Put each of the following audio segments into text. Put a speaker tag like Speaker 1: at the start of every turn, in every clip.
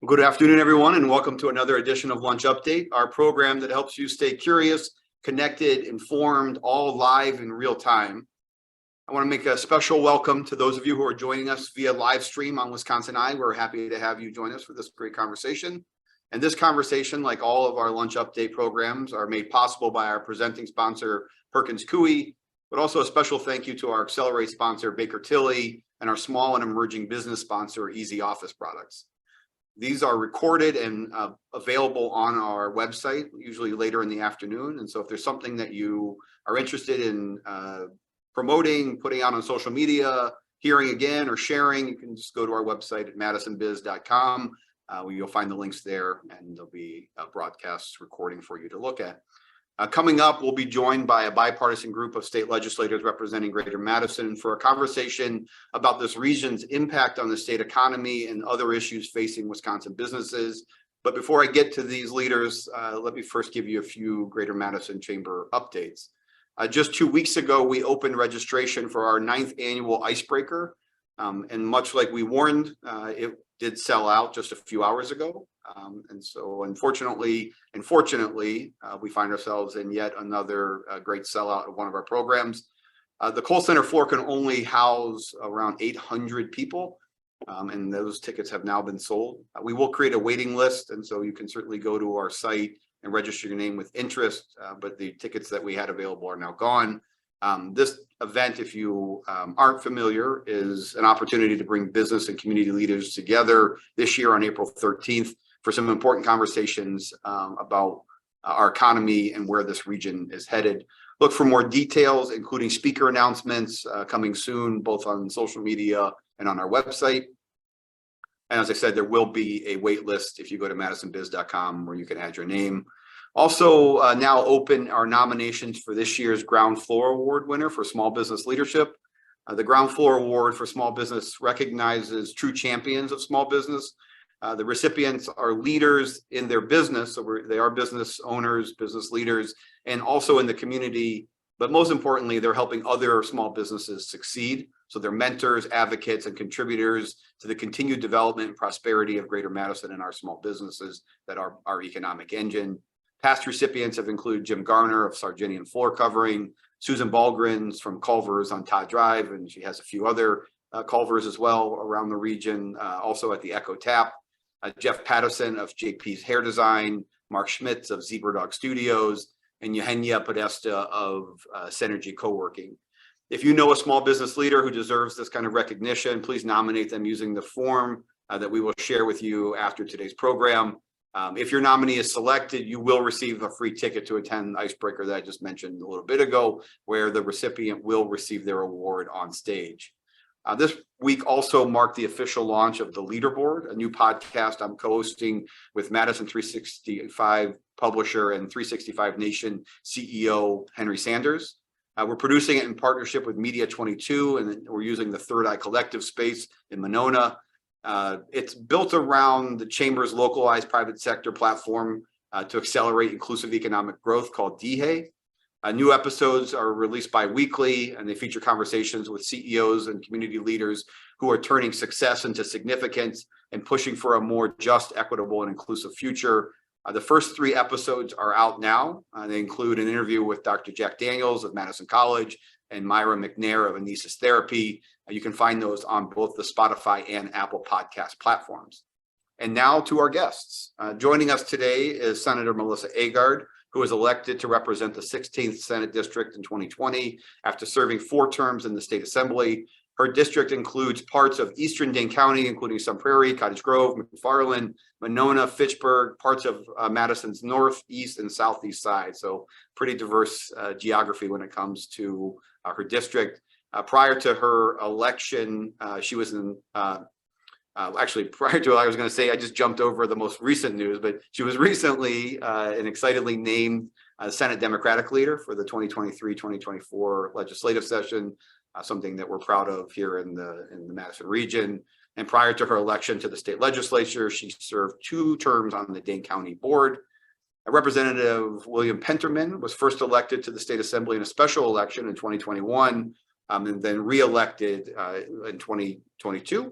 Speaker 1: Good afternoon, everyone, and welcome to another edition of Lunch Update, our program that helps you stay curious, connected, informed, all live in real time. I want to make a special welcome to those of you who are joining us via live stream on Wisconsin Eye. We're happy to have you join us for this great conversation. And this conversation, like all of our Lunch Update programs, are made possible by our presenting sponsor, Perkins Coie, but also a special thank you to our Accelerate sponsor, Baker Tilly, and our small and emerging business sponsor, Easy Office Products. These are recorded and available on our website, usually later in the afternoon. And so if there's something that you are interested in promoting, putting out on social media, hearing again, or sharing, you can just go to our website at madisonbiz.com. Where you'll find the links there, and there'll be a broadcast recording for you to look at. Coming up, we'll be joined by a bipartisan group of state legislators representing Greater Madison for a conversation about this region's impact on the state economy and other issues facing Wisconsin businesses. But before I get to these leaders, let me first give you a few Greater Madison Chamber updates. Just 2 weeks ago, we opened registration for our 9th annual Icebreaker. And much like we warned, it did sell out just a few hours ago. And so unfortunately, we find ourselves in yet another great sellout of one of our programs. The Kohl Center floor can only house around 800 people, and those tickets have now been sold. We will create a waiting list, and so you can certainly go to our site and register your name with interest, but the tickets that we had available are now gone. This event, if you aren't familiar, is an opportunity to bring business and community leaders together this year on April 13th for some important conversations about our economy and where this region is headed. Look for more details, including speaker announcements coming soon, both on social media and on our website. And as I said, there will be a wait list if you go to madisonbiz.com where you can add your name. Also now open our nominations for this year's Ground Floor Award winner for Small Business Leadership. The Ground Floor Award for Small Business recognizes true champions of small business. The recipients are leaders in their business, so they are business owners, business leaders, and also in the community. But most importantly, they're helping other small businesses succeed. So they're mentors, advocates, and contributors to the continued development and prosperity of Greater Madison and our small businesses that are our economic engine. Past recipients have included Jim Garner of Sarginian Floor Covering, Susan Ballgrins from Culver's on Todd Drive, and she has a few other Culver's as well around the region, also at the Echo Tap. Jeff Pattison of JP's Hair Design, Mark Schmitz of Zebra Dog Studios, and Eugenia Podesta of Synergy Co-working. If you know a small business leader who deserves this kind of recognition, please nominate them using the form that we will share with you after today's program. If your nominee is selected, you will receive a free ticket to attend the Icebreaker that I just mentioned a little bit ago, where the recipient will receive their award on stage. This week also marked the official launch of The Leaderboard, a new podcast I'm co-hosting with Madison 365 publisher and 365 Nation CEO Henry Sanders. We're producing it in partnership with Media 22, and we're using the Third Eye Collective space in Monona. It's built around the Chamber's localized private sector platform to accelerate inclusive economic growth called DHEY. New episodes are released bi-weekly, and they feature conversations with CEOs and community leaders who are turning success into significance and pushing for a more just, equitable, and inclusive future. The first 3 episodes are out now. They include an interview with Dr. Jack Daniels of Madison College and Myra McNair of Anesis Therapy. You can find those on both the Spotify and Apple podcast platforms. And now to our guests. Joining us today is Senator Melissa Agard, who was elected to represent the 16th Senate District in 2020 after serving 4 terms in the state assembly. Her district includes parts of eastern Dane County, including Sun Prairie, Cottage Grove, McFarland, Monona, Fitchburg, parts of Madison's north, east, and southeast side. So pretty diverse geography when it comes to her district. Prior to her election, she was in actually, prior to it, I was going to say I just jumped over the most recent news, but she was recently and excitedly named Senate Democratic leader for the 2023-2024 legislative session, something that we're proud of here in the Madison region. And prior to her election to the state legislature, she served 2 terms on the Dane County board. Representative William Penterman was first elected to the state assembly in a special election in 2021, and then re-elected in 2022.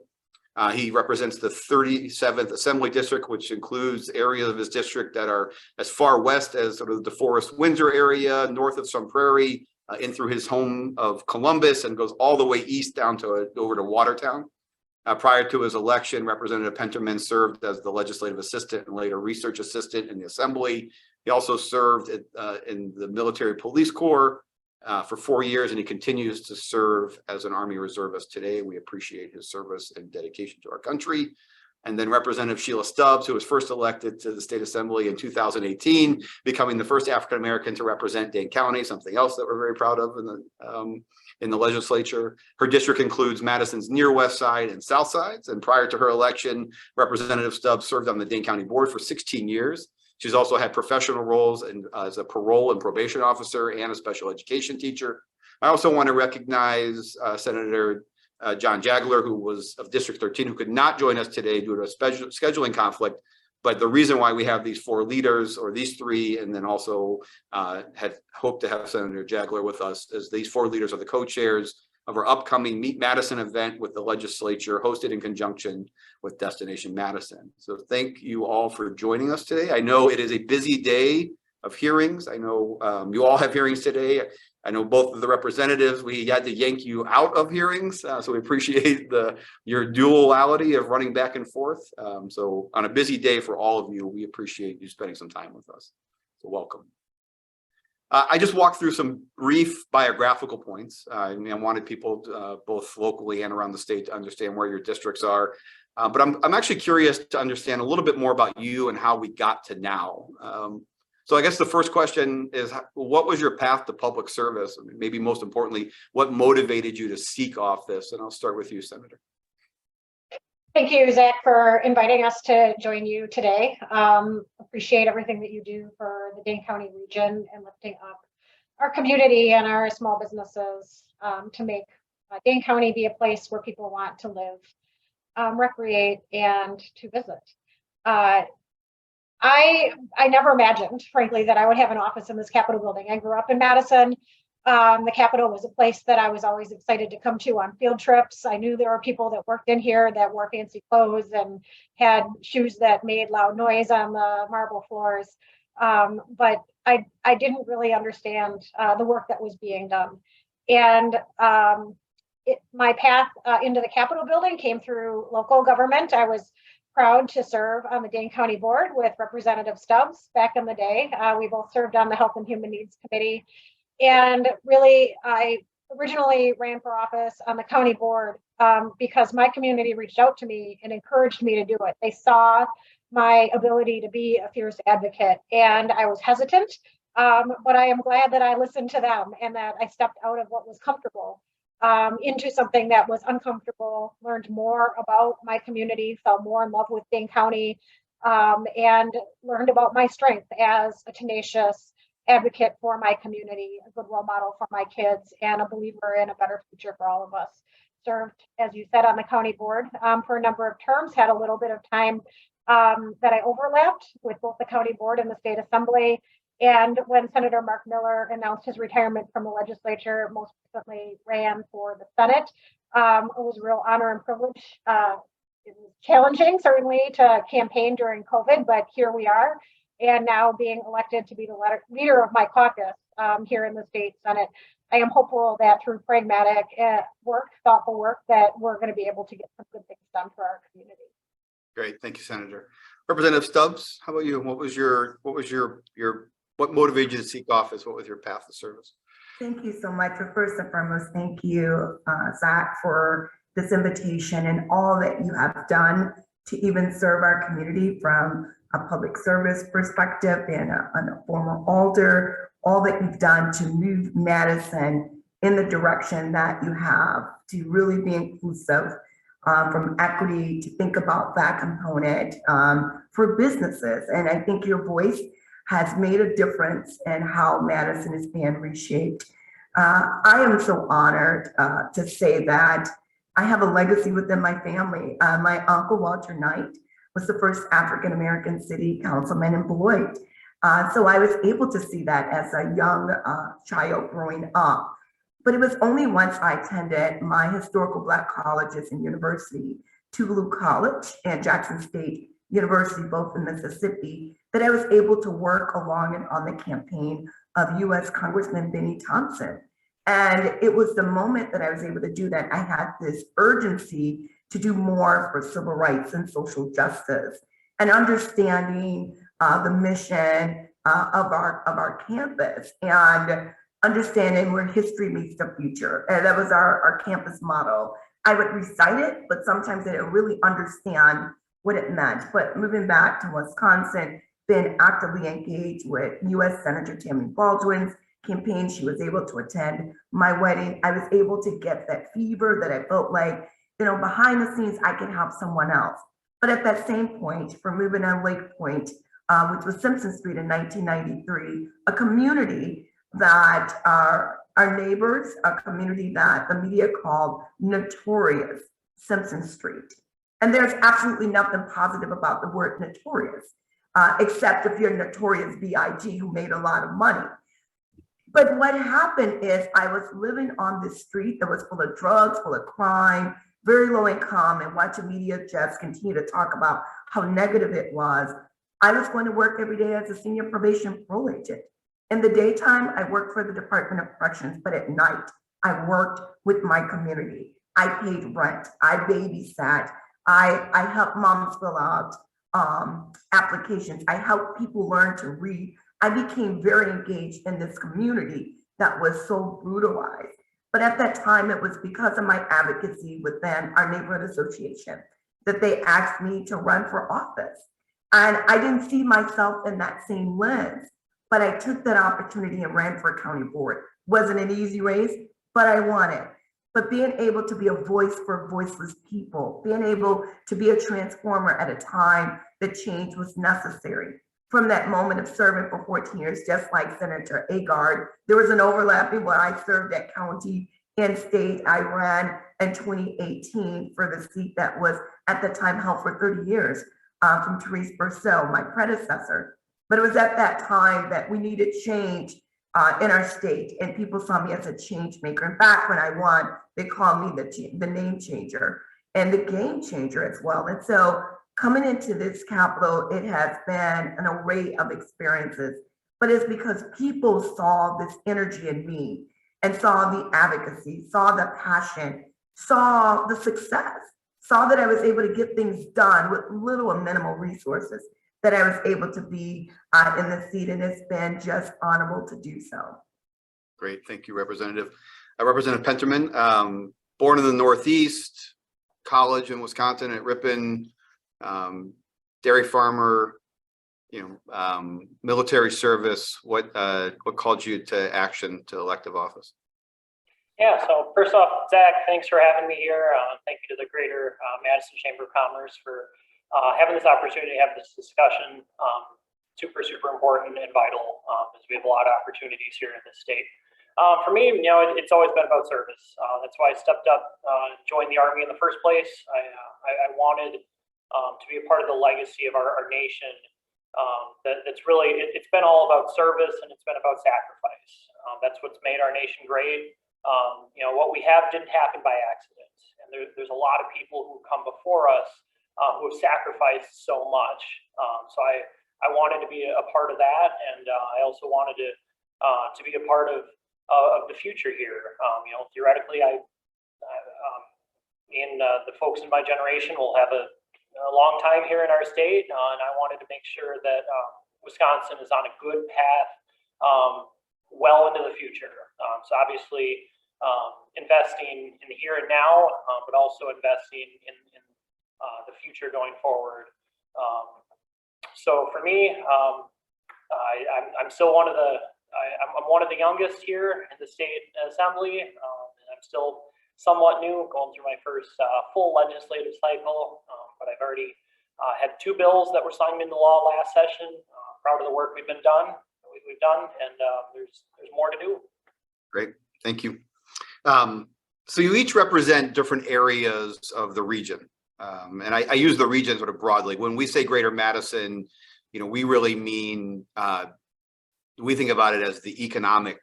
Speaker 1: He represents the 37th Assembly District, which includes areas of his district that are as far west as sort of the DeForest Windsor area, north of Sun Prairie, in through his home of Columbus, and goes all the way east down to over to Watertown. Prior to his election, Representative Penterman served as the legislative assistant and later research assistant in the Assembly. He also served in the Military Police Corps for 4 years, and he continues to serve as an Army reservist today. We appreciate his service and dedication to our country. And then Representative Shelia Stubbs, who was first elected to the State Assembly in 2018, becoming the first African-American to represent Dane County, something else that we're very proud of in the legislature. Her district includes Madison's near west side and south sides. And prior to her election, Representative Stubbs served on the Dane County Board for 16 years. She's also had professional roles as a parole and probation officer and a special education teacher. I also want to recognize Senator John Jagler, who was of District 13, who could not join us today due to a scheduling conflict. But the reason why we have these four leaders, or these three, and then also had hoped to have Senator Jagler with us, is these four leaders are the co-chairs of our upcoming Meet Madison event with the legislature, hosted in conjunction with Destination Madison. So thank you all for joining us today. I know it is a busy day of hearings. I know you all have hearings today. I know both of the representatives, we had to yank you out of hearings. So we appreciate your duality of running back and forth. So on a busy day for all of you, we appreciate you spending some time with us. So welcome. I just walked through some brief biographical points. I wanted people both locally and around the state to understand where your districts are. But I'm actually curious to understand a little bit more about you and how we got to now. So I guess the first question is, what was your path to public service? Maybe most importantly, what motivated you to seek office? And I'll start with you, Senator.
Speaker 2: Thank you, Zach, for inviting us to join you today. Appreciate everything that you do for the Dane County region and lifting up our community and our small businesses to make Dane County be a place where people want to live, recreate, and to visit. I never imagined, frankly, that I would have an office in this Capitol building. I grew up in Madison. The Capitol was a place that I was always excited to come to on field trips. I knew there were people that worked in here that wore fancy clothes and had shoes that made loud noise on the marble floors. But I didn't really understand the work that was being done. And my path into the Capitol building came through local government. I was proud to serve on the Dane County Board with Representative Stubbs back in the day. We both served on the Health and Human Needs Committee. And really, I originally ran for office on the county board because my community reached out to me and encouraged me to do it. They saw my ability to be a fierce advocate, and I was hesitant, but I am glad that I listened to them and that I stepped out of what was comfortable into something that was uncomfortable, learned more about my community, fell more in love with Dane County, and learned about my strength as a tenacious advocate for my community, a good role model for my kids, and a believer in a better future for all of us. Served, as you said, on the county board for a number of terms, had a little bit of time that I overlapped with both the county board and the state assembly. And when Senator Mark Miller announced his retirement from the legislature, most recently ran for the Senate, it was a real honor and privilege. It was challenging, certainly, to campaign during COVID, but here we are. And now being elected to be the leader of my caucus here in the state Senate, I am hopeful that through pragmatic work, thoughtful work, that we're going to be able to get some good things done for our community.
Speaker 1: Great, thank you, Senator. Representative Stubbs, how about you? What motivated you to seek office? What was your path to service?
Speaker 3: Thank you so much. First and foremost, thank you, Zach, for this invitation and all that you have done to even serve our community from a public service perspective and a former alder, all that you've done to move Madison in the direction that you have to really be inclusive, from equity to think about that component for businesses. And I think your voice has made a difference in how Madison is being reshaped. I am so honored to say that I have a legacy within my family. My uncle, Walter Knight, was the first African-American city councilman in Beloit. So I was able to see that as a young child growing up. But it was only once I attended my historical Black colleges and university Toulouse College and Jackson State University, both in Mississippi, that I was able to work along and on the campaign of US Congressman Benny Thompson. And it was the moment that I was able to do that. I had this urgency to do more for civil rights and social justice, and understanding the mission of our campus, and understanding where history meets the future. And that was our campus motto. I would recite it, but sometimes I didn't really understand what it meant. But moving back to Wisconsin, been actively engaged with US Senator Tammy Baldwin's campaign. She was able to attend my wedding. I was able to get that fever that I felt like, behind the scenes, I can help someone else. But at that same point, for moving on Lake Point, which was Simpson Street in 1993, a community that our neighbors, a community that the media called notorious Simpson Street. And there's absolutely nothing positive about the word notorious, except if you're notorious B.I.G. who made a lot of money. But what happened is I was living on this street that was full of drugs, full of crime, very low income, and watching media just continue to talk about how negative it was. I was going to work every day as a senior probation parole agent. In the daytime, I worked for the Department of Corrections, but at night, I worked with my community. I paid rent, I babysat, I helped moms fill out applications. I helped people learn to read. I became very engaged in this community that was so brutalized. But at that time, it was because of my advocacy within our neighborhood association that they asked me to run for office. And I didn't see myself in that same lens, but I took that opportunity and ran for county board. Wasn't an easy race, but I won it. But being able to be a voice for voiceless people, being able to be a transformer at a time that change was necessary. From that moment of serving for 14 years, just like Senator Agard, there was an overlapping where I served at county and state. I ran in 2018 for the seat that was at the time held for 30 years from Therese Burcell, my predecessor. But it was at that time that we needed change in our state, and people saw me as a change maker. In fact, when I won, they called me the name changer and the game changer as well. And so coming into this Capitol, it has been an array of experiences, but it's because people saw this energy in me and saw the advocacy, saw the passion, saw the success, saw that I was able to get things done with little or minimal resources, that I was able to be in the seat, and it's been just honorable to do so.
Speaker 1: Great, thank you, Representative. Representative Penterman, born in the Northeast, college in Wisconsin at Ripon, dairy farmer, military service. What called you to action to elective office?
Speaker 4: Yeah, so first off, Zach, thanks for having me here. Thank you to the Greater Madison Chamber of Commerce for having this opportunity to have this discussion. Super important and vital as we have a lot of opportunities here in this state. For me, it's always been about service. That's why I stepped up, joined the Army in the first place. I wanted to be a part of the legacy of our nation. That's really, it's been all about service, and it's been about sacrifice. That's what's made our nation great. What we have didn't happen by accident. And there's a lot of people who come before us who have sacrificed so much. So I wanted to be a part of that, and I also wanted to be a part of the future here. Theoretically, the folks in my generation will have a long time here in our state, and I wanted to make sure that Wisconsin is on a good path well into the future. So obviously investing in the here and now, but also investing in the future going forward. So for me, I'm still one of the youngest here in the state assembly, and I'm still somewhat new, going through my first full legislative cycle, but I've already had 2 bills that were signed into law last session. Proud of the work we've done, and there's more to do. Great,
Speaker 1: thank you. So you each represent different areas of the region. And I use the region sort of broadly. When we say Greater Madison, we really mean, we think about it as the economic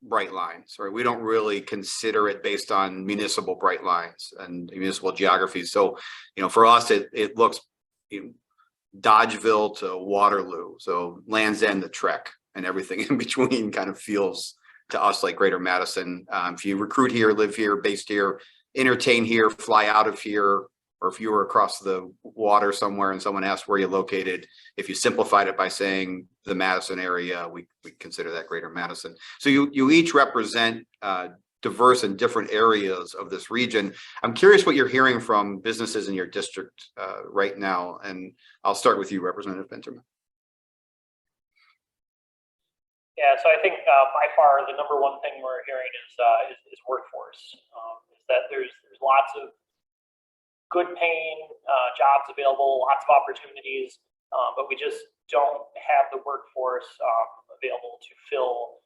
Speaker 1: bright lines, right? We don't really consider it based on municipal bright lines and municipal geographies. So, for us, it looks, Dodgeville to Waterloo. So Land's End to Trek and everything in between kind of feels to us like Greater Madison. If you recruit here, live here, based here, entertain here, fly out of here, or if you were across the water somewhere and someone asked where you're located, if you simplified it by saying the Madison area, we consider that Greater Madison. So you each represent diverse and different areas of this region. I'm curious what you're hearing from businesses in your district right now, and I'll start with you, Representative Penterman.
Speaker 4: Yeah, so I think by far the number one thing we're hearing is workforce. Is that there's lots of good paying jobs available, lots of opportunities, but we just don't have the workforce available to fill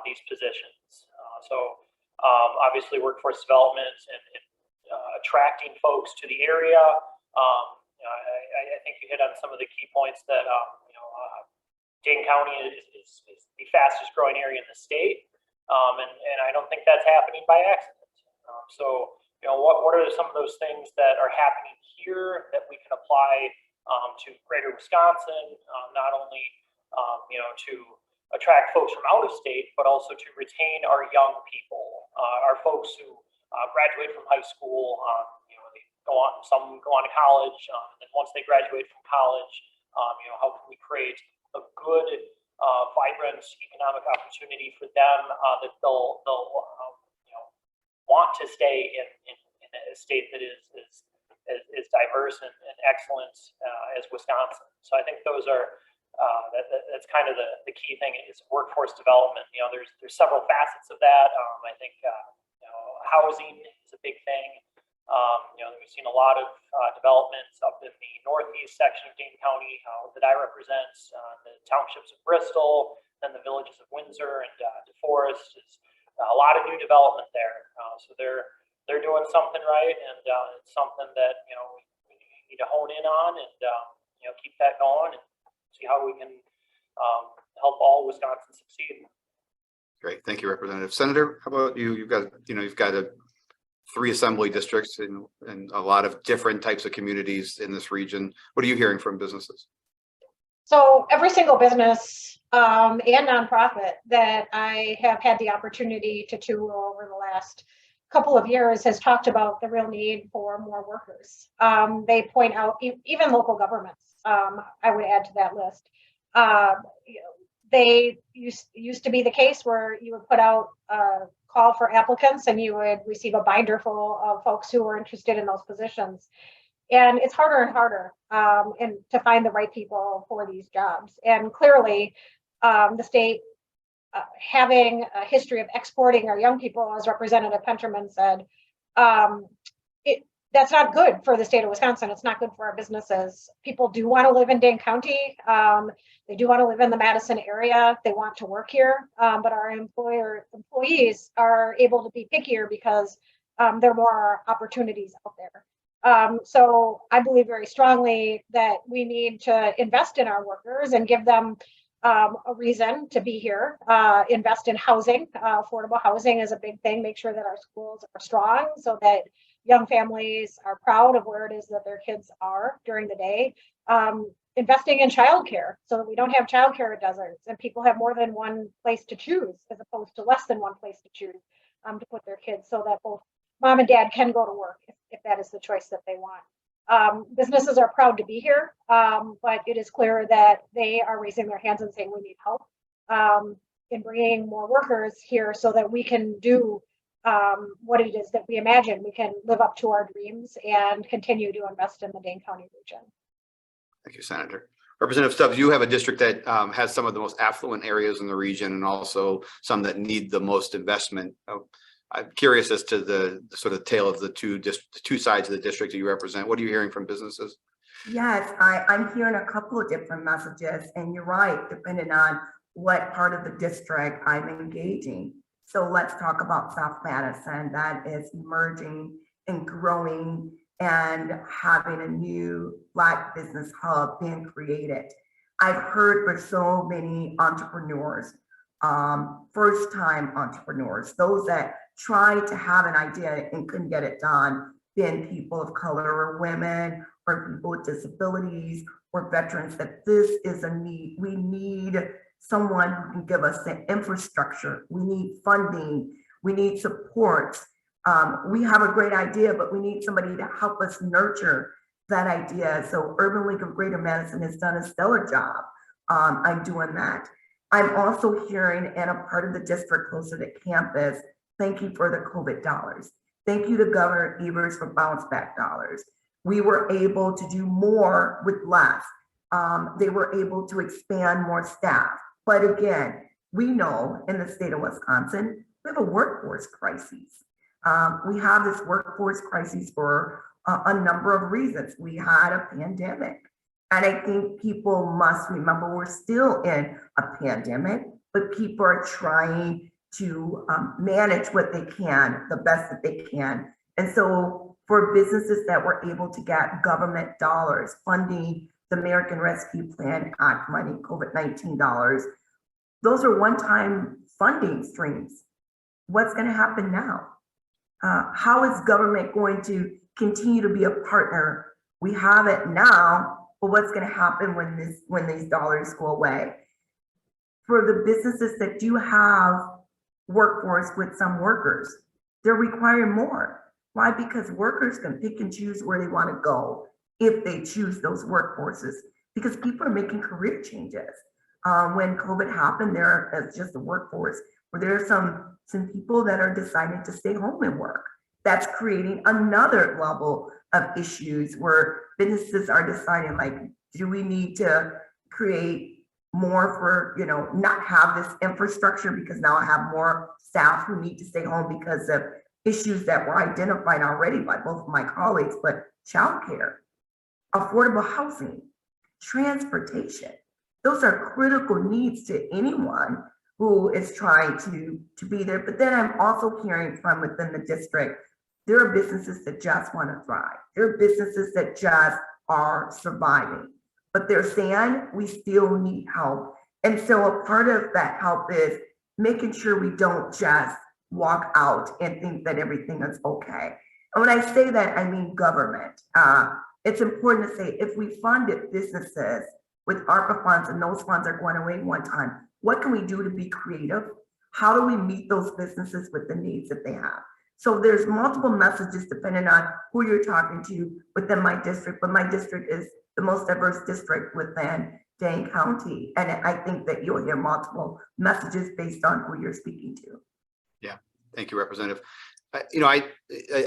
Speaker 4: these positions. So obviously workforce development and attracting folks to the area. I think you hit on some of the key points that Dane County is the fastest growing area in the state, and I don't think that's happening by accident. What are some of those things that are happening here that we can apply to Greater Wisconsin, not only to attract folks from out of state, but also to retain our young people, our folks who graduate from high school. Some go on to college, and once they graduate from college, how can we create a good, vibrant economic opportunity for them that they'll want to stay in a state that is diverse and excellent as Wisconsin. So I think those are that's kind of the key thing is workforce development. There's several facets of that. I think housing is a big thing. We've seen a lot of developments up in the northeast section of Dane County that I represent, the townships of Bristol, then the villages of Windsor and DeForest. Is a lot of new development there. So they're doing something right, and it's something that we need to hone in on and keep that going and see how we can help all Wisconsin succeed.
Speaker 1: Great, thank you, Representative. Senator, how about you? You've got 3 assembly districts and a lot of different types of communities in this region. What are you hearing from businesses?
Speaker 2: So every single business and nonprofit that I have had the opportunity to tour over the last couple of years has talked about the real need for more workers. They point out even local governments, I would add to that list. They used to be the case where you would put out a call for applicants and you would receive a binder full of folks who were interested in those positions. And it's harder and harder and to find the right people for these jobs. And clearly, the state having a history of exporting our young people, as Representative Penterman said, that's not good for the state of Wisconsin. It's not good for our businesses. People do want to live in Dane County. They do want to live in the Madison area. They want to work here, but our employees are able to be pickier because there are more opportunities out there. So I believe very strongly that we need to invest in our workers and give them a reason to be here. Invest in housing. Affordable housing is a big thing. Make sure that our schools are strong so that young families are proud of where it is that their kids are during the day. Investing in childcare so that we don't have childcare deserts and people have more than one place to choose as opposed to less than one place to choose to put their kids, so that both mom and dad can go to work if that is the choice that they want. Businesses are proud to be here, but it is clear that they are raising their hands and saying we need help in bringing more workers here so that we can do what it is that we imagine. We can live up to our dreams and continue to invest in the Dane County region.
Speaker 1: Thank you, Senator. Representative Stubbs, you have a district that has some of the most affluent areas in the region and also some that need the most investment. I'm curious as to the sort of tale of the two sides of the district that you represent. What are you hearing from businesses?
Speaker 3: Yes, I'm hearing a couple of different messages, and you're right, depending on what part of the district I'm engaging. So let's talk about South Madison, that is emerging and growing and having a new Black business hub being created. I've heard for so many entrepreneurs first-time entrepreneurs, those that tried to have an idea and couldn't get it done, being people of color or women or people with disabilities or veterans, that this is a need. We need someone who can give us the infrastructure. We need funding. We need support. We have a great idea, but we need somebody to help us nurture that idea. So Urban League of Greater Madison has done a stellar job. I'm doing that. I'm also hearing, and a part of the district closer to campus, thank you for the COVID dollars. Thank you to Governor Evers for bounce back dollars. We were able to do more with less. They were able to expand more staff. But again, we know in the state of Wisconsin, we have a workforce crisis. We have this workforce crisis for a number of reasons. We had a pandemic. And I think people must remember we're still in a pandemic, but people are trying to manage what they can, the best that they can. And so for businesses that were able to get government dollars, funding the American Rescue Plan Act money, COVID-19 dollars, those are one-time funding streams. What's going to happen now? How is government going to continue to be a partner? We have it now, but what's going to happen when these dollars go away? For the businesses that do have workforce with some workers, they're requiring more. Why? Because workers can pick and choose where they want to go if they choose those workforces, because people are making career changes. When COVID happened, there as just the workforce, where there are some people that are deciding to stay home and work. That's creating another level of issues where businesses are deciding, like, do we need to create more for, not have this infrastructure because now I have more staff who need to stay home because of issues that were identified already by both of my colleagues, but childcare, affordable housing, transportation. Those are critical needs to anyone who is trying to be there. But then I'm also hearing from within the district, there are businesses that just want to thrive. There are businesses that just are surviving, but they're saying we still need help. And so a part of that help is making sure we don't just walk out and think that everything is okay. And when I say that, I mean government. It's important to say, if we funded businesses with ARPA funds and those funds are going away one time, what can we do to be creative? How do we meet those businesses with the needs that they have? So there's multiple messages depending on who you're talking to within my district, but my district is the most diverse district within Dane County. And I think that you'll hear multiple messages based on who you're speaking to.
Speaker 1: Yeah, thank you, Representative. I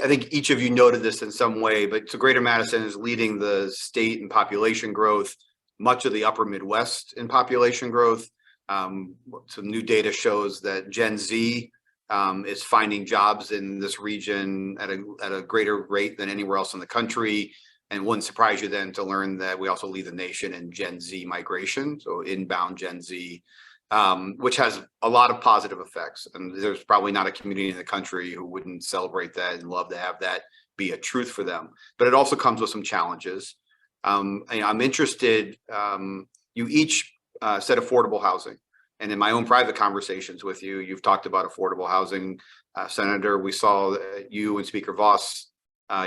Speaker 1: think each of you noted this in some way, but so Greater Madison is leading the state in population growth, much of the upper Midwest in population growth. Some new data shows that Gen Z is finding jobs in this region at a greater rate than anywhere else in the country. And wouldn't surprise you then to learn that we also lead the nation in Gen Z migration, so inbound Gen Z, which has a lot of positive effects. And there's probably not a community in the country who wouldn't celebrate that and love to have that be a truth for them. But it also comes with some challenges. I'm interested, you each said affordable housing. And in my own private conversations with you, you've talked about affordable housing. Senator, we saw you and Speaker Voss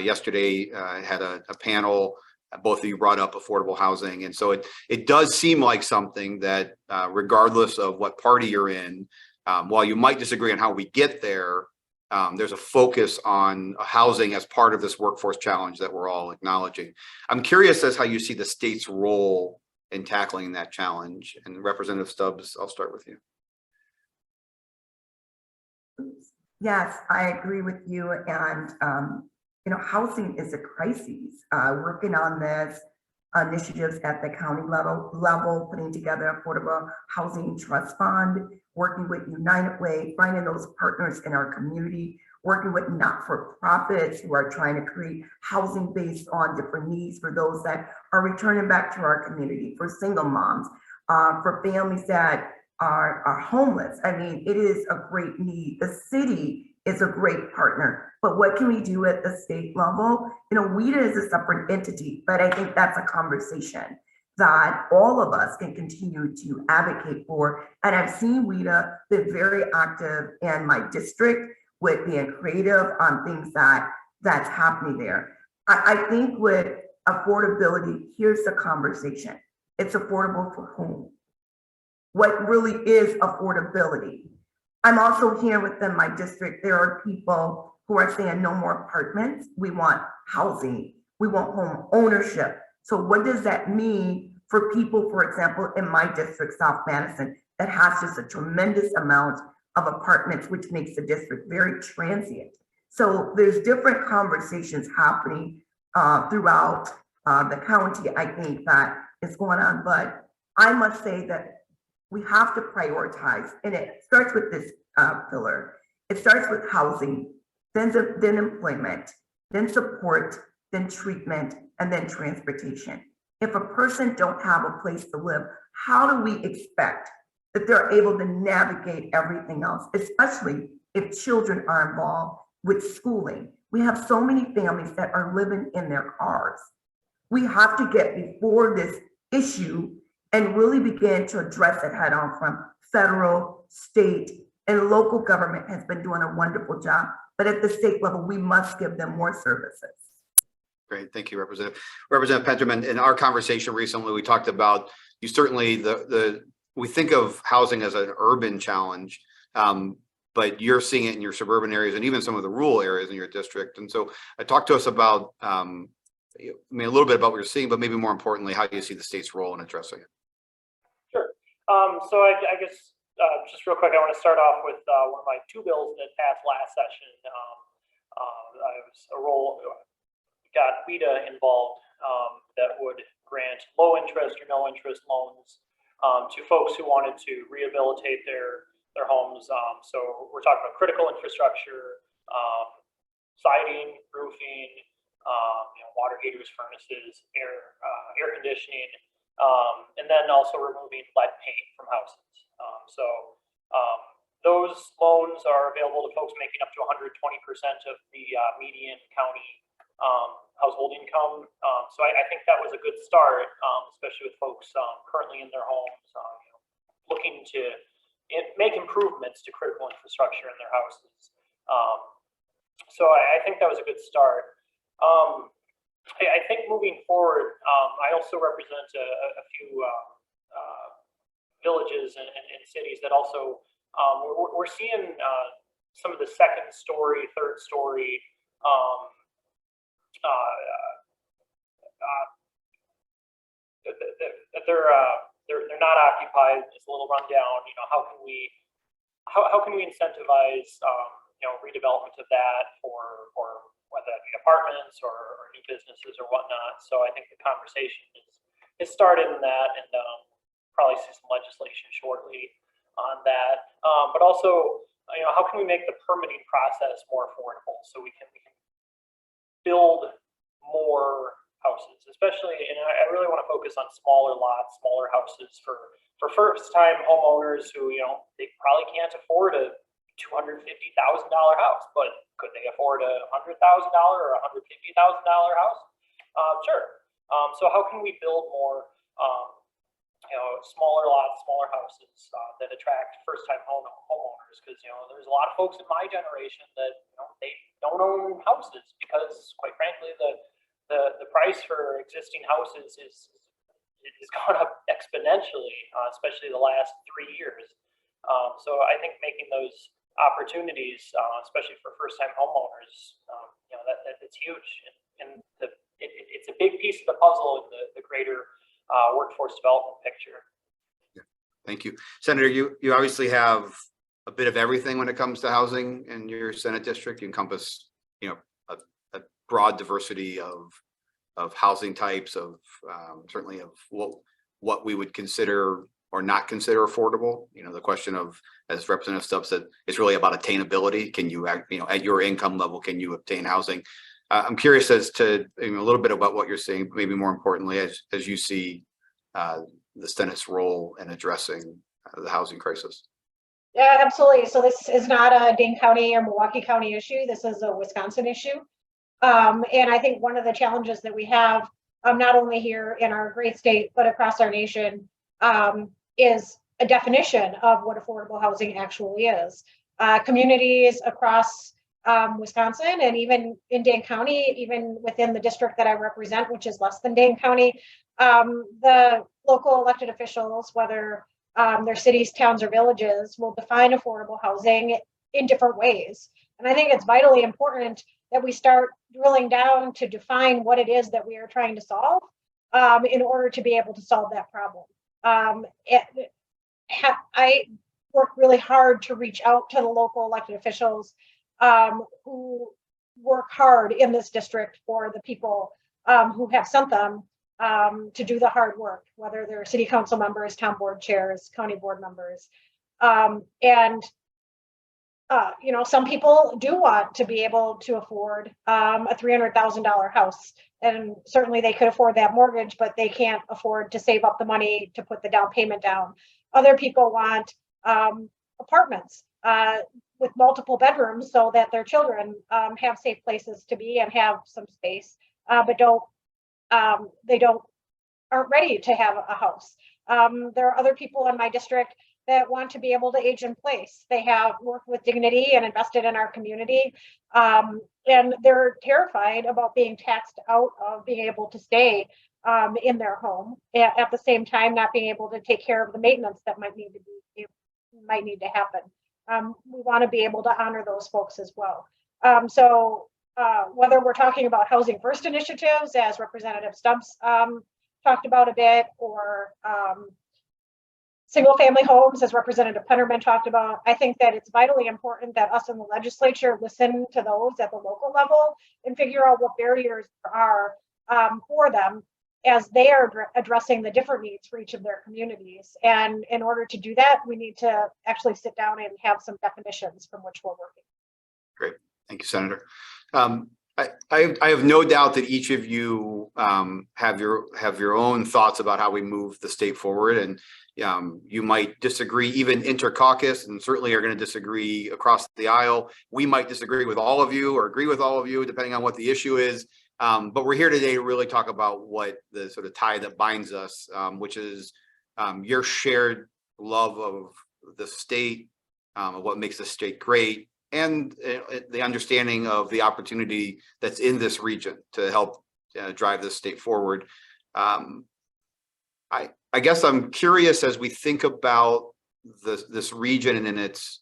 Speaker 1: yesterday had a panel. Both of you brought up affordable housing. And so it does seem like something that regardless of what party you're in, while you might disagree on how we get there, there's a focus on housing as part of this workforce challenge that we're all acknowledging. I'm curious as how you see the state's role in tackling that challenge. And Representative Stubbs, I'll start with you.
Speaker 3: Yes, I agree with you. And, housing is a crisis. Working on this initiatives at the county level, putting together affordable housing trust fund, working with United Way, finding those partners in our community, working with not-for-profits who are trying to create housing based on different needs for those that are returning back to our community, for single moms, for families that are homeless. I mean, it is a great need. The city is a great partner, but what can we do at the state level? WIDA is a separate entity, but I think that's a conversation. that all of us can continue to advocate for. And I've seen WIDA be very active in my district with being creative on things that's happening there. I think with affordability, here's the conversation. It's affordable for whom? What really is affordability? I'm also here within my district. There are people who are saying no more apartments. We want housing. We want home ownership. So what does that mean for people, for example, in my district, South Madison, that has just a tremendous amount of apartments, which makes the district very transient. So there's different conversations happening throughout the county, I think, that is going on. But I must say that we have to prioritize, and it starts with this pillar. It starts with housing, then employment, then support, then treatment, and then transportation. If a person don't have a place to live, how do we expect that they're able to navigate everything else, especially if children are involved with schooling? We have so many families that are living in their cars. We have to get before this issue and really begin to address it head on from federal, state, and local government has been doing a wonderful job. But at the state level, we must give them more services.
Speaker 1: Great, thank you, Representative. Representative Penterman, in our conversation recently, we talked about, you certainly, we think of housing as an urban challenge, but you're seeing it in your suburban areas and even some of the rural areas in your district. And so talk to us about, I mean, a little bit about what you're seeing, but maybe more importantly, how do you see the state's role in addressing it?
Speaker 4: Sure. So I guess just real quick, I want to start off with one of my two bills that passed last session. Got WIDA involved that would grant low interest or no interest loans to folks who wanted to rehabilitate their homes. So we're talking about critical infrastructure, siding, roofing, water heaters, furnaces, air conditioning, and then also removing lead paint from houses. Those loans are available to folks making up to 120% of the median county household income. So I think that was a good start, especially with folks currently in their homes, looking to make improvements to critical infrastructure in their houses. So I think that was a good start. I think moving forward, I also represent a few villages and cities that also, we're seeing some of the second story, third story, they're not occupied. It's a little rundown. How can we incentivize redevelopment of that for whether that be apartments or new businesses or whatnot. So I think the conversation is started in that, and probably see some legislation shortly on that. But also, how can we make the permitting process more affordable so we can build more houses, especially, and I really want to focus on smaller lots, smaller houses for first-time homeowners who, they probably can't afford a $250,000 house, but could they afford a $100,000 or a $150,000 house? Sure. So how can we build more, smaller lots, smaller houses that attract first-time homeowners? Because there's a lot of folks in my generation that they don't own houses because, quite frankly, the price for existing houses is gone up exponentially, especially the last 3 years. So I think making those opportunities, especially for first-time homeowners, that it's huge, and it's a big piece of the puzzle in the greater workforce development picture.
Speaker 1: Yeah. Thank you, Senator. You obviously have a bit of everything when it comes to housing in your Senate district. You encompass, a broad diversity of housing types, of certainly of what we would consider or not consider affordable. The question of, as Representative Stubbs said, it's really about attainability. Can you, at your income level, can you obtain housing? I'm curious as to a little bit about what you're seeing, maybe more importantly, as you see the Senate's role in addressing the housing crisis.
Speaker 2: Yeah, absolutely. So this is not a Dane County or Milwaukee County issue. This is a Wisconsin issue. And I think one of the challenges that we have not only here in our great state, but across our nation, is a definition of what affordable housing actually is. Communities across Wisconsin and even in Dane County, even within the district that I represent, which is less than Dane County, the local elected officials, whether they're cities, towns, or villages, will define affordable housing in different ways. And I think it's vitally important that we start drilling down to define what it is that we are trying to solve in order to be able to solve that problem. I work really hard to reach out to the local elected officials who work hard in this district for the people who have sent them to do the hard work, whether they're city council members, town board chairs, county board members. You know, some people do want to be able to afford a $300,000 house, and certainly they could afford that mortgage, but they can't afford to save up the money to put the down payment down. Other people want apartments with multiple bedrooms so that their children have safe places to be and have some space, but aren't ready to have a house. There are other people in my district that want to be able to age in place. They have worked with dignity and invested in our community, and they're terrified about being taxed out of being able to stay in their home, at the same time not being able to take care of the maintenance that might need to happen. We want to be able to honor those folks as well. So whether we're talking about housing first initiatives, as Representative Stubbs talked about a bit, or single family homes, as Representative Penterman talked about, I think that it's vitally important that us in the legislature listen to those at the local level and figure out what barriers there are for them as they are addressing the different needs for each of their communities. And in order to do that, we need to actually sit down and have some definitions from which we're working.
Speaker 1: Great. Thank you, Senator. I have no doubt that each of you have your own thoughts about how we move the state forward, and you might disagree even inter-caucus, and certainly are going to disagree across the aisle. We might disagree with all of you or agree with all of you, depending on what the issue is. But we're here today to really talk about what the sort of tie that binds us, which is your shared love of the state, of what makes the state great, and the understanding of the opportunity that's in this region to help drive this state forward. I guess I'm curious, as we think about this region and its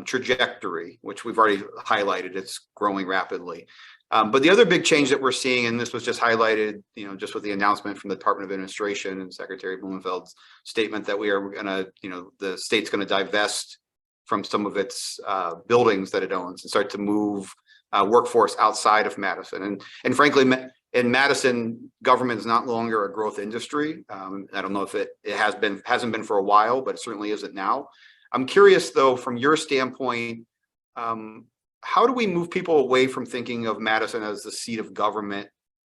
Speaker 1: trajectory, which we've already highlighted, it's growing rapidly. But the other big change that we're seeing, and this was just highlighted, just with the announcement from the Department of Administration and Secretary Blumenfeld's statement that we are going to, the state's going to divest from some of its buildings that it owns and start to move workforce outside of Madison. And frankly, in Madison, government is not longer a growth industry. I don't know if it hasn't been for a while, but it certainly isn't now. I'm curious, though, from your standpoint, how do we move people away from thinking of Madison as the seat of government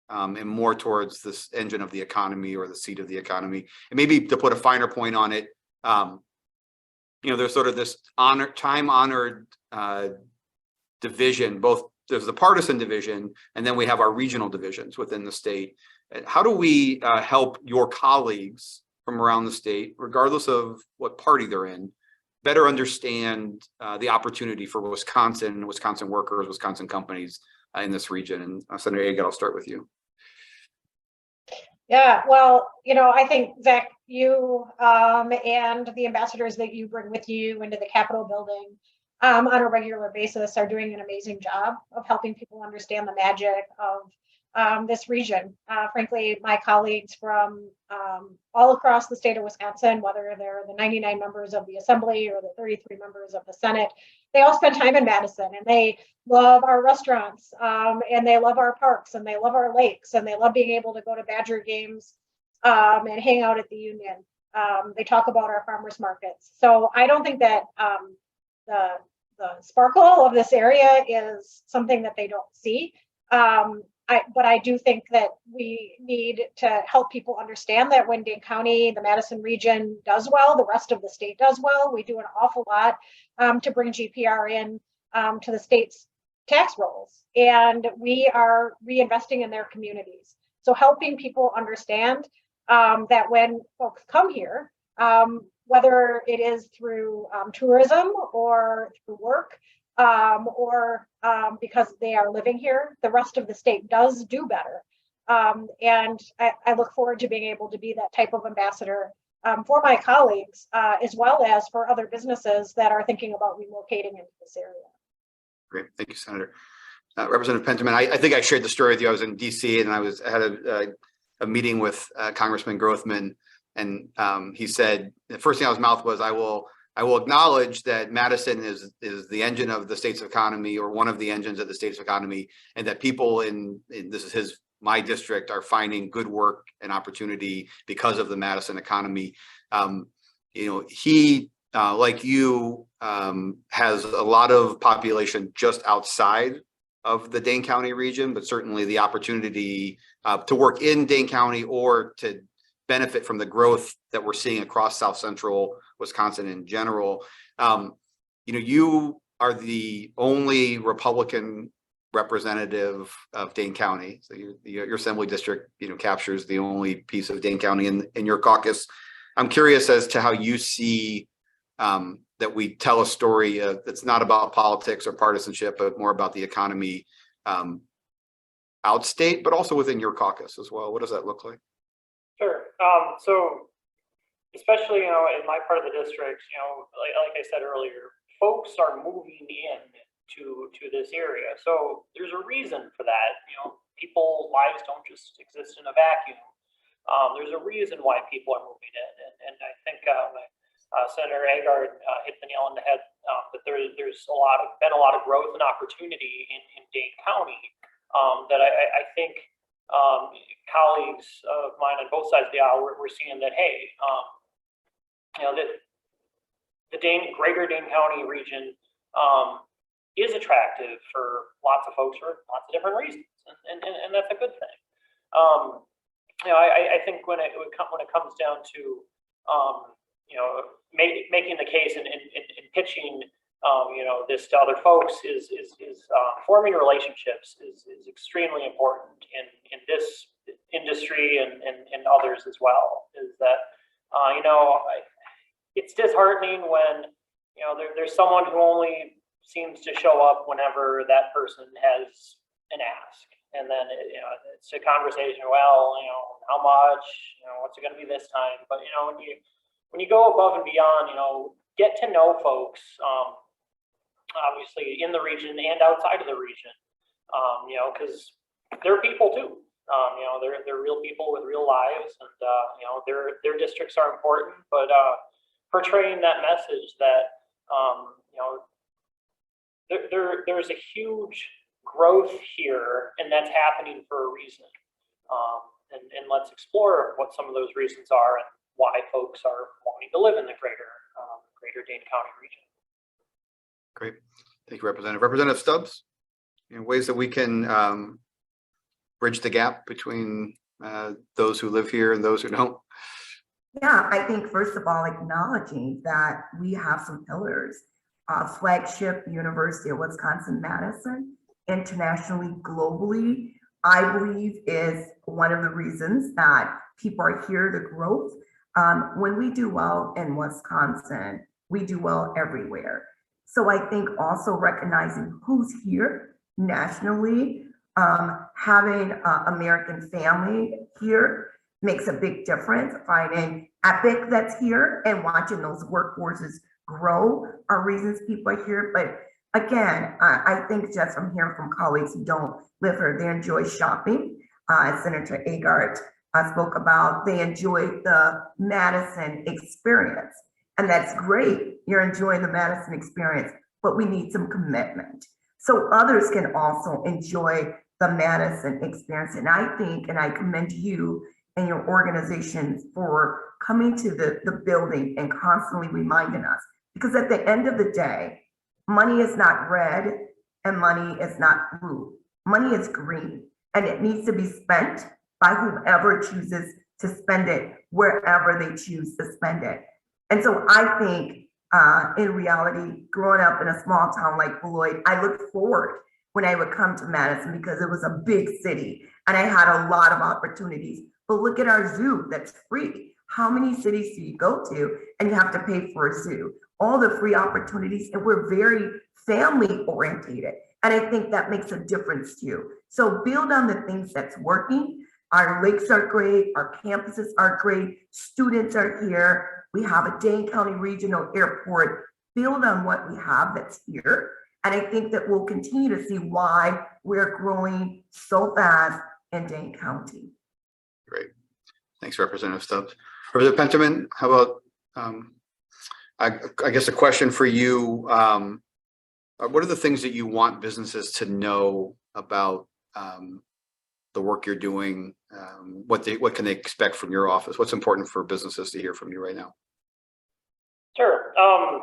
Speaker 1: and more towards this engine of the economy or the seat of the economy? And maybe to put a finer point on it, there's sort of this time-honored division. Both there's the partisan division, and then we have our regional divisions within the state. How do we help your colleagues from around the state, regardless of what party they're in, better understand the opportunity for Wisconsin workers, Wisconsin companies in this region? And Senator Agard, I'll start with you.
Speaker 2: Yeah, well, I think, Zach, you and the ambassadors that you bring with you into the Capitol building on a regular basis are doing an amazing job of helping people understand the magic of this region. Frankly, my colleagues from all across the state of Wisconsin, whether they're the 99 members of the Assembly or the 33 members of the Senate, they all spend time in Madison, and they love our restaurants, and they love our parks, and they love our lakes, and they love being able to go to Badger games and hang out at the Union. They talk about our farmers markets. So I don't think that the sparkle of this area is something that they don't see. But I do think that we need to help people understand that when Dane County, the Madison region does well, the rest of the state does well. We do an awful lot to bring GPR in to the state's tax rolls, and we are reinvesting in their communities. So helping people understand that when folks come here, whether it is through tourism or through work, or because they are living here, the rest of the state does do better. And I look forward to being able to be that type of ambassador for my colleagues, as well as for other businesses that are thinking about relocating into this area.
Speaker 1: Great, thank you, Senator. Representative Penterman, I think I shared the story with you. I was in DC and I had a meeting with Congressman Grothman, and he said the first thing out of his mouth was, I will acknowledge that Madison is the engine of the state's economy, or one of the engines of the state's economy, and that people in this is my district are finding good work and opportunity because of the Madison economy. He, like you, has a lot of population just outside of the Dane County region, but certainly the opportunity to work in Dane County or to benefit from the growth that we're seeing across South Central Wisconsin in general. You are the only Republican representative of Dane County. So your assembly district, captures the only piece of Dane County in your caucus. I'm curious as to how you see that we tell a story that's not about politics or partisanship, but more about the economy outstate, but also within your caucus as well. What does that look like?
Speaker 4: Sure. So especially, in my part of the district, like I said earlier, folks are moving in to this area. So there's a reason for that. People's lives don't just exist in a vacuum. There's a reason why people are moving in. And I think Senator Agard hit the nail on the head, that there's been a lot of growth and opportunity in Dane County, that I think colleagues of mine on both sides of the aisle, we're seeing that, hey, the Greater Dane County region is attractive for lots of folks for lots of different reasons, and that's a good thing. I think when it comes down to making the case and pitching this to other folks is forming relationships is extremely important in this industry and others as well. Is that it's disheartening when there's someone who only seems to show up whenever that person has an ask, and then it's a conversation. Well, how much? What's it going to be this time? But when you go above and beyond, get to know folks, obviously in the region and outside of the region, because they're people too. They're real people with real lives, and their districts are important. But portraying that message that there's a huge growth here, and that's happening for a reason. And let's explore what some of those reasons are and why folks are wanting to live in the greater Dane County region.
Speaker 1: Great. Thank you, Representative. Representative Stubbs, ways that we can bridge the gap between those who live here and those who don't.
Speaker 3: Yeah, I think first of all, acknowledging that we have some pillars. Flagship University of Wisconsin-Madison, internationally, globally, I believe is one of the reasons that people are here to grow. When we do well in Wisconsin, we do well everywhere. So I think also recognizing who's here nationally, having American family here makes a big difference. Finding Epic that's here and watching those workforces grow are reasons people are here. But again, I think just from hearing from colleagues who don't live here, they enjoy shopping. Senator Agard spoke about they enjoy the Madison experience. And that's great. You're enjoying the Madison experience, but we need some commitment. So others can also enjoy the Madison experience. And I think, and I commend you and your organizations for coming to the building and constantly reminding us, because at the end of the day, money is not red and money is not blue. Money is green, and it needs to be spent by whoever chooses to spend it wherever they choose to spend it. And so I think in reality, growing up in a small town like Beloit, I look forward when I would come to Madison because it was a big city and I had a lot of opportunities. But look at our zoo that's free. How many cities do you go to and you have to pay for a zoo? All the free opportunities, and we're very family orientated. And I think that makes a difference too. So build on the things that's working. Our lakes are great, our campuses are great, students are here. We have a Dane County Regional Airport. Build on what we have that's here. And I think that we'll continue to see why we're growing so fast in Dane County.
Speaker 1: Great. Thanks, Representative Stubbs. Representative Penterman, how about, I guess a question for you. What are the things that you want businesses to know about the work you're doing? What can they expect from your office? What's important for businesses to hear from you right now?
Speaker 4: Sure.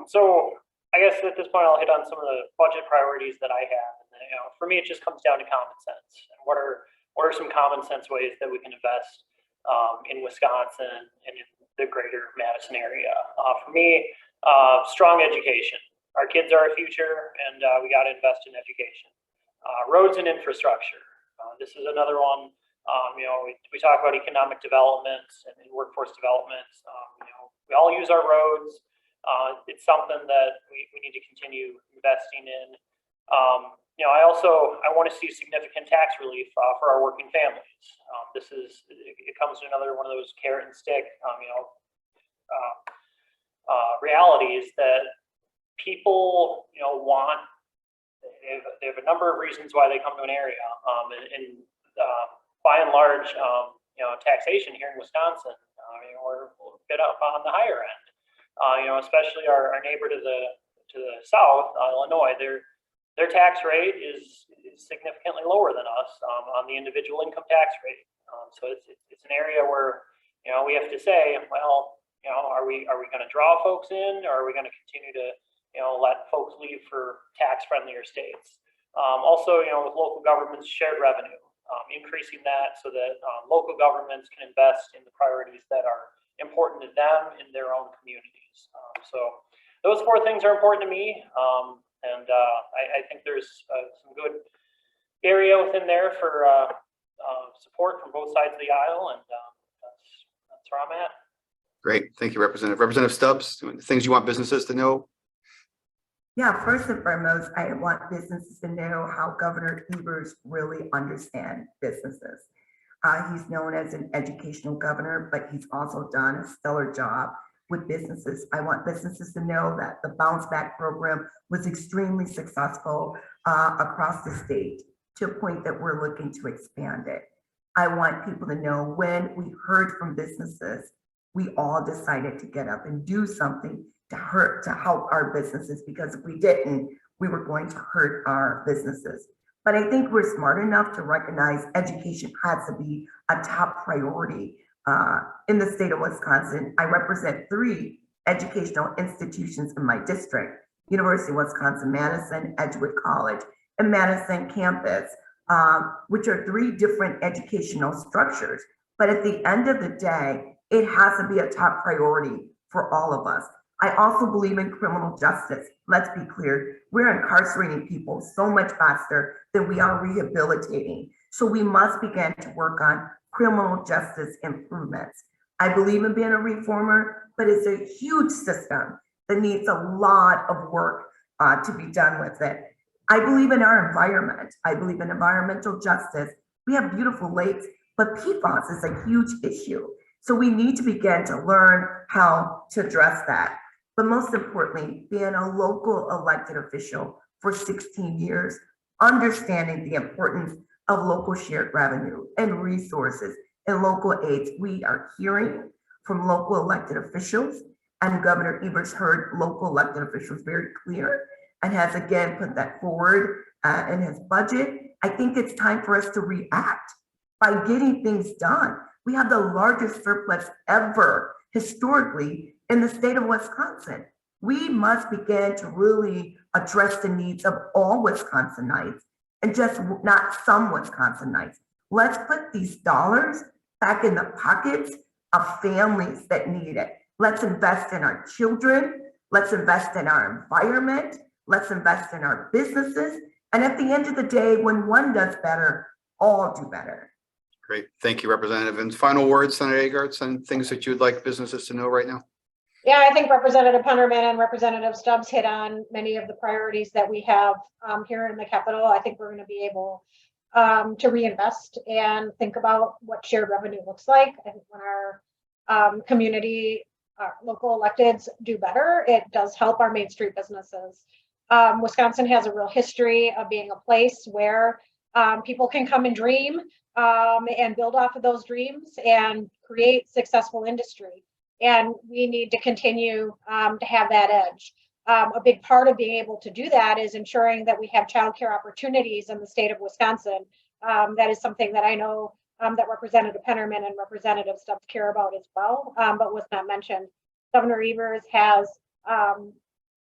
Speaker 4: So I guess at this point, I'll hit on some of the budget priorities that I have. And then, for me, it just comes down to common sense. And what are some common sense ways that we can invest in Wisconsin and in the Greater Madison area? For me, strong education. Our kids are our future, and we got to invest in education. Roads and infrastructure. This is another one. We talk about economic development and workforce development. We all use our roads. It's something that we need to continue investing in. I want to see significant tax relief for our working families. It comes to another one of those carrot and stick, realities that people, want. They have a number of reasons why they come to an area, and by and large, taxation here in Wisconsin, we're a bit up on the higher end. Especially our neighbor to the south, Illinois, their tax rate is significantly lower than us on the individual income tax rate. So it's an area where we have to say, well, are we going to draw folks in, or are we going to continue to let folks leave for tax friendlier states? Also, with local governments, shared revenue, increasing that so that local governments can invest in the priorities that are important to them in their own communities. So those four things are important to me. I think there's some good area within there for support from both sides of the aisle. And that's where I'm at.
Speaker 1: Great. Thank you, Representative. Representative Stubbs, things you want businesses to know?
Speaker 3: Yeah, first and foremost, I want businesses to know how Governor Evers really understands businesses. He's known as an educational governor, but he's also done a stellar job with businesses. I want businesses to know that the Bounce Back program was extremely successful across the state, to a point that we're looking to expand it. I want people to know when we heard from businesses, we all decided to get up and do something to help our businesses, because if we didn't, we were going to hurt our businesses. But I think we're smart enough to recognize education has to be a top priority. In the state of Wisconsin, I represent 3 educational institutions in my district: University of Wisconsin-Madison, Edgewood College, and Madison campus, which are 3 different educational structures. But at the end of the day, it has to be a top priority for all of us. I also believe in criminal justice. Let's be clear, we're incarcerating people so much faster than we are rehabilitating. So we must begin to work on criminal justice improvements. I believe in being a reformer, but it's a huge system that needs a lot of work to be done with it. I believe in our environment. I believe in environmental justice. We have beautiful lakes, but PFAS is a huge issue. So we need to begin to learn how to address that. But most importantly, being a local elected official for 16 years, understanding the importance of local shared revenue and resources and local aids. We are hearing from local elected officials, and Governor Evers heard local elected officials very clear and has again put that forward in his budget. I think it's time for us to react by getting things done. We have the largest surplus ever historically in the state of Wisconsin. We must begin to really address the needs of all Wisconsinites and just not some Wisconsinites. Let's put these dollars back in the pockets of families that need it. Let's invest in our children. Let's invest in our environment. Let's invest in our businesses. And at the end of the day, when one does better, all do better.
Speaker 1: Great. Thank you, Representative. And final words, Senator Agard, some things that you'd like businesses to know right now?
Speaker 2: Yeah, I think Representative Penterman and Representative Stubbs hit on many of the priorities that we have here in the Capitol. I think we're going to be able to reinvest and think about what shared revenue looks like. I think when our community, our local electeds do better, it does help our Main Street businesses. Wisconsin has a real history of being a place where people can come and dream and build off of those dreams and create successful industry. And we need to continue to have that edge. A big part of being able to do that is ensuring that we have childcare opportunities in the state of Wisconsin. That is something that I know that Representative Penterman and Representative Stubbs care about as well, but was not mentioned. Governor Evers has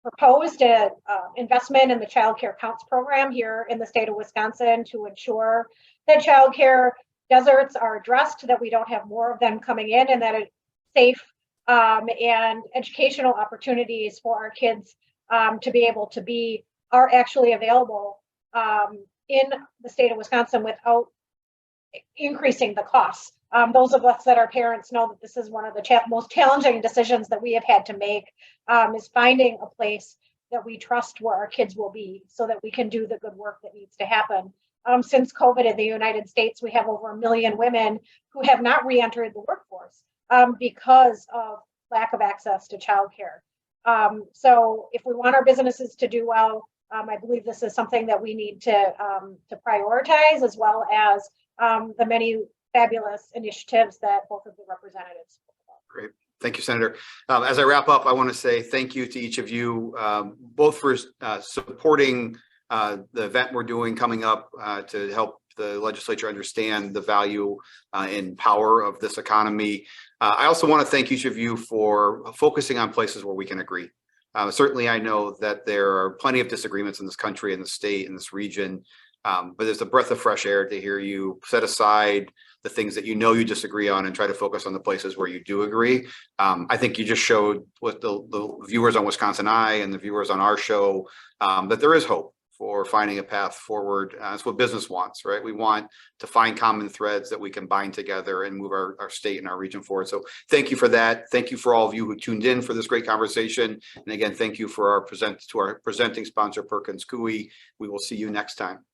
Speaker 2: proposed an investment in the Child Care Counts program here in the state of Wisconsin to ensure that child care deserts are addressed, that we don't have more of them coming in, and that it's safe and educational opportunities for our kids to be able to be are actually available in the state of Wisconsin without increasing the costs. Those of us that are parents know that this is one of the most challenging decisions that we have had to make, is finding a place that we trust where our kids will be so that we can do the good work that needs to happen. Since COVID in the United States, we have over 1 million women who have not re-entered the workforce because of lack of access to childcare. So if we want our businesses to do well, I believe this is something that we need to prioritize, as well as the many fabulous initiatives that both of the representatives spoke about.
Speaker 1: Great. Thank you, Senator. As I wrap up, I want to say thank you to each of you, both for supporting the event we're doing coming up to help the legislature understand the value and power of this economy. I also want to thank each of you for focusing on places where we can agree. Certainly, I know that there are plenty of disagreements in this country, in the state, in this region, but there's a breath of fresh air to hear you set aside the things that you know you disagree on and try to focus on the places where you do agree. I think you just showed with the viewers on Wisconsin Eye and the viewers on our show that there is hope for finding a path forward. That's what business wants, right? We want to find common threads that we can bind together and move our state and our region forward. So thank you for that. Thank you for all of you who tuned in for this great conversation. And again, thank you for our presenting sponsor, Perkins Coie. We will see you next time.